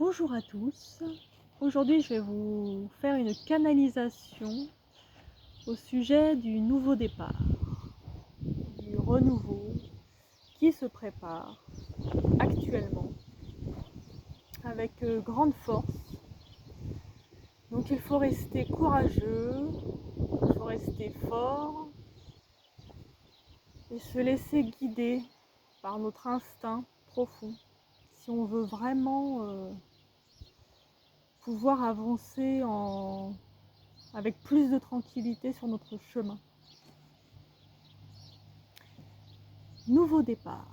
Bonjour à tous, aujourd'hui je vais vous faire une canalisation au sujet du nouveau départ, du renouveau qui se prépare actuellement avec grande force. Donc il faut rester courageux, il faut rester fort et se laisser guider par notre instinct profond si on veut vraiment pouvoir avancer avec plus de tranquillité sur notre chemin. Nouveau départ.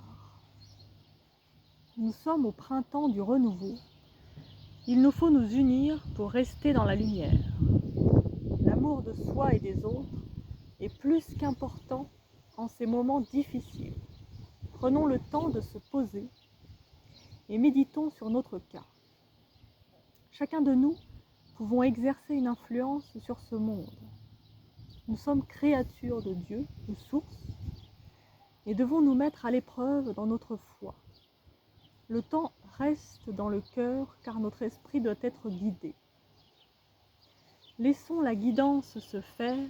Nous sommes au printemps du renouveau. Il nous faut nous unir pour rester dans la lumière. L'amour de soi et des autres est plus qu'important en ces moments difficiles. Prenons le temps de se poser et méditons sur notre cas. Chacun de nous pouvons exercer une influence sur ce monde. Nous sommes créatures de Dieu, ou source, et devons nous mettre à l'épreuve dans notre foi. Le temps reste dans le cœur car notre esprit doit être guidé. Laissons la guidance se faire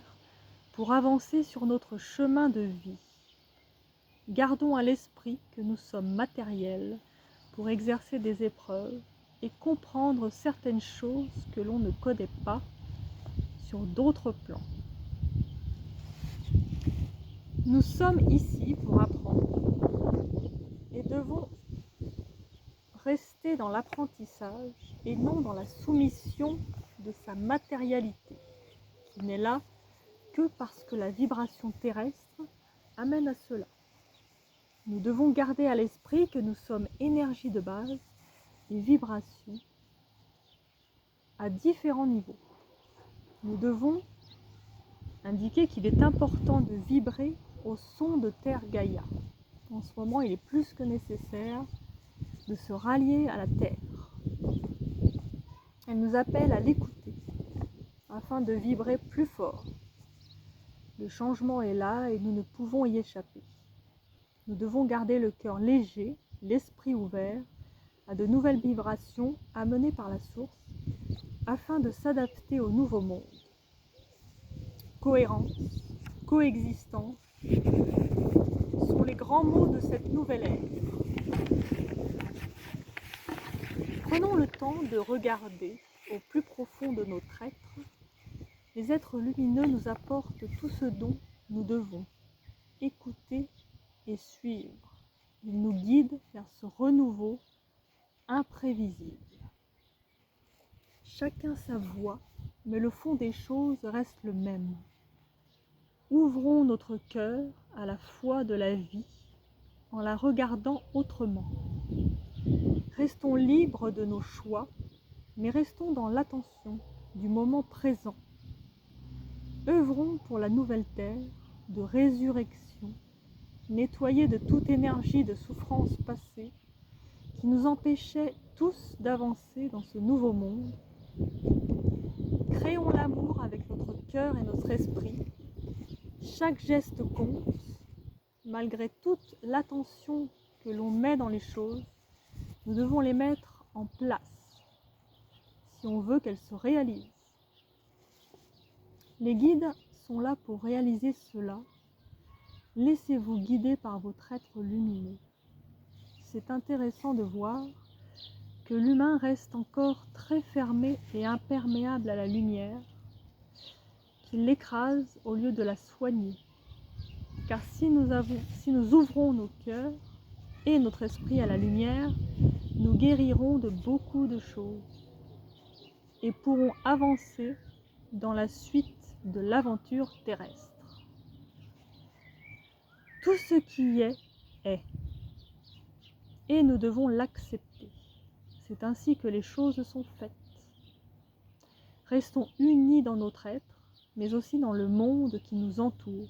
pour avancer sur notre chemin de vie. Gardons à l'esprit que nous sommes matériels pour exercer des épreuves et comprendre certaines choses que l'on ne connaît pas sur d'autres plans. Nous sommes ici pour apprendre et devons rester dans l'apprentissage et non dans la soumission de sa matérialité, qui n'est là que parce que la vibration terrestre amène à cela. Nous devons garder à l'esprit que nous sommes énergie de base et vibration à différents niveaux. Nous devons indiquer qu'il est important de vibrer au son de Terre Gaïa. En ce moment, il est plus que nécessaire de se rallier à la Terre. Elle nous appelle à l'écouter afin de vibrer plus fort. Le changement est là et nous ne pouvons y échapper. Nous devons garder le cœur léger, l'esprit ouvert à de nouvelles vibrations amenées par la source afin de s'adapter au nouveau monde. Cohérence, coexistence sont les grands mots de cette nouvelle ère. Prenons le temps de regarder au plus profond de notre être. Les êtres lumineux nous apportent tout ce dont nous devons écouter et suivre. Ils nous guident vers ce renouveau imprévisible. Chacun sa voie, mais le fond des choses reste le même. Ouvrons notre cœur à la foi de la vie en la regardant autrement. Restons libres de nos choix, mais restons dans l'attention du moment présent. Œuvrons pour la nouvelle terre de résurrection, nettoyée de toute énergie de souffrance passée qui nous empêchait tous d'avancer dans ce nouveau monde. Créons l'amour avec notre cœur et notre esprit. Chaque geste compte, malgré toute l'attention que l'on met dans les choses, nous devons les mettre en place si on veut qu'elles se réalisent. Les guides sont là pour réaliser cela. Laissez-vous guider par votre être lumineux. C'est intéressant de voir que l'humain reste encore très fermé et imperméable à la lumière, qu'il l'écrase au lieu de la soigner. Car si nous ouvrons nos cœurs et notre esprit à la lumière, nous guérirons de beaucoup de choses et pourrons avancer dans la suite de l'aventure terrestre. Tout ce qui est, et nous devons l'accepter. C'est ainsi que les choses sont faites. Restons unis dans notre être, mais aussi dans le monde qui nous entoure.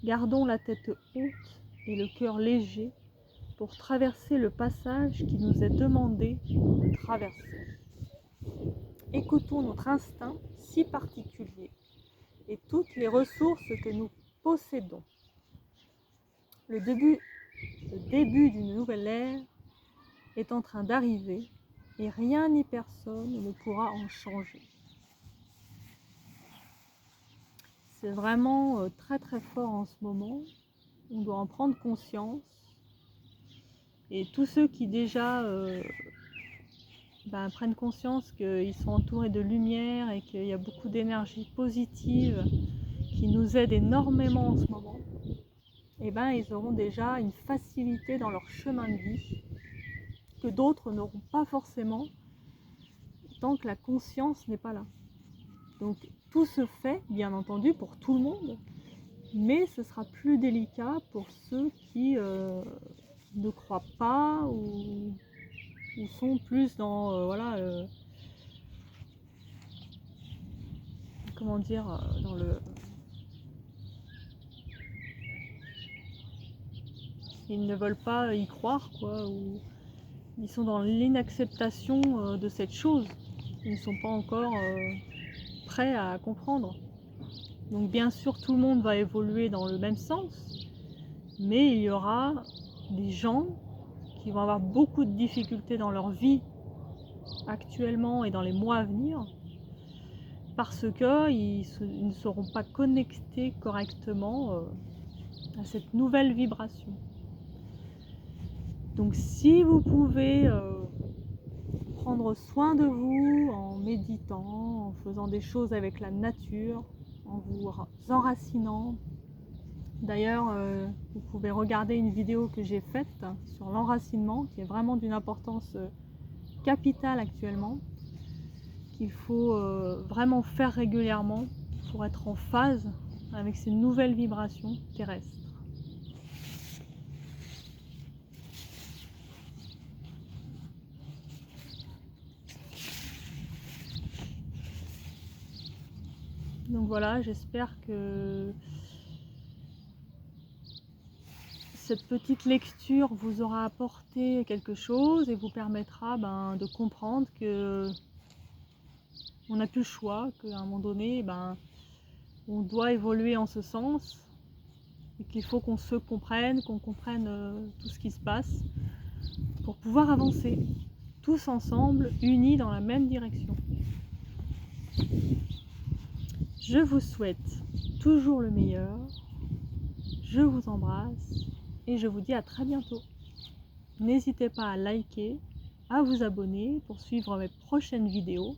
Gardons la tête haute et le cœur léger pour traverser le passage qui nous est demandé de traverser. Écoutons notre instinct si particulier et toutes les ressources que nous possédons. Le début d'une nouvelle ère est en train d'arriver et rien ni personne ne pourra en changer. C'est vraiment très très fort en ce moment. On doit en prendre conscience. Et tous ceux qui déjà prennent conscience qu'ils sont entourés de lumière et qu'il y a beaucoup d'énergie positive qui nous aide énormément en ce moment, et ils auront déjà une facilité dans leur chemin de vie que d'autres n'auront pas forcément tant que la conscience n'est pas là. Donc tout se fait, bien entendu, pour tout le monde, mais ce sera plus délicat pour ceux qui ne croient pas ou sont plus dans comment dire, dans le... Ils ne veulent pas y croire, quoi, ou ils sont dans l'inacceptation de cette chose. Ils ne sont pas encore prêts à comprendre. Donc bien sûr, tout le monde va évoluer dans le même sens, mais il y aura des gens qui vont avoir beaucoup de difficultés dans leur vie actuellement et dans les mois à venir, parce qu'ils ne seront pas connectés correctement à cette nouvelle vibration. Donc si vous pouvez prendre soin de vous en méditant, en faisant des choses avec la nature, en vous enracinant. D'ailleurs, vous pouvez regarder une vidéo que j'ai faite sur l'enracinement, qui est vraiment d'une importance capitale actuellement, qu'il faut vraiment faire régulièrement pour être en phase avec ces nouvelles vibrations terrestres. Donc voilà, j'espère que cette petite lecture vous aura apporté quelque chose et vous permettra de comprendre que on n'a plus le choix, qu'à un moment donné, on doit évoluer en ce sens et qu'il faut qu'on se comprenne, qu'on comprenne tout ce qui se passe pour pouvoir avancer tous ensemble, unis dans la même direction. Je vous souhaite toujours le meilleur, je vous embrasse et je vous dis à très bientôt. N'hésitez pas à liker, à vous abonner pour suivre mes prochaines vidéos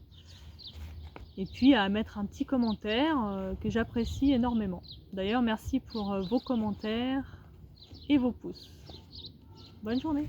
et puis à mettre un petit commentaire que j'apprécie énormément. D'ailleurs, merci pour vos commentaires et vos pouces. Bonne journée!